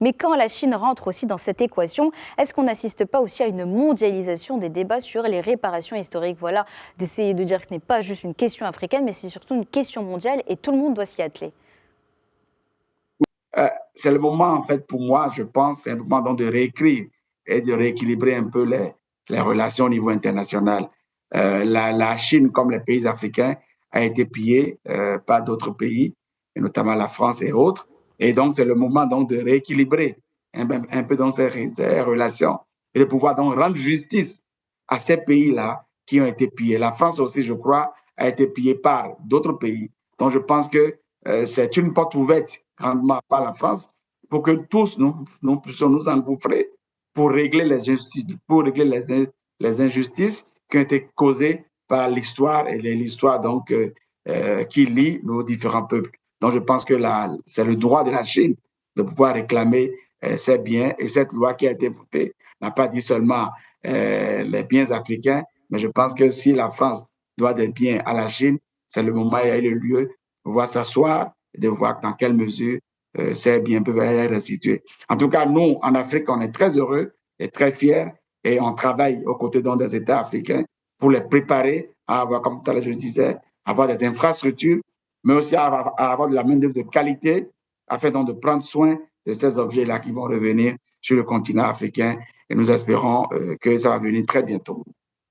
Mais quand la Chine rentre aussi dans cette équation, est-ce qu'on n'assiste pas aussi à une mondialisation des débats sur les réparations historiques? Voilà, d'essayer de dire que ce n'est pas juste une question africaine, mais c'est surtout une question mondiale et tout le monde doit s'y atteler. C'est le moment, en fait, pour moi, je pense, c'est un moment donc de réécrire et de rééquilibrer un peu les relations au niveau international. La Chine, comme les pays africains, a été pillée par d'autres pays, et notamment la France et autres. Et donc, c'est le moment donc de rééquilibrer un peu dans ces relations et de pouvoir donc rendre justice à ces pays-là qui ont été pillés. La France aussi, je crois, a été pillée par d'autres pays. Donc, je pense que c'est une porte ouverte grandement par la France pour que tous nous puissions nous engouffrer pour régler les injustices qui ont été causées par l'histoire et l'histoire donc qui lie nos différents peuples. Donc je pense que c'est le droit de la Chine de pouvoir réclamer ses biens et cette loi qui a été votée n'a pas dit seulement les biens africains, mais je pense que si la France doit des biens à la Chine, c'est le moment et le lieu de pouvoir s'asseoir et de voir dans quelle mesure ces biens peuvent être restitués. En tout cas, nous, en Afrique, on est très heureux et très fiers et on travaille aux côtés des États africains pour les préparer à avoir, comme tout à l'heure je disais, avoir des infrastructures, mais aussi à avoir de la main-d'œuvre de qualité afin donc de prendre soin de ces objets-là qui vont revenir sur le continent africain et nous espérons que ça va venir très bientôt.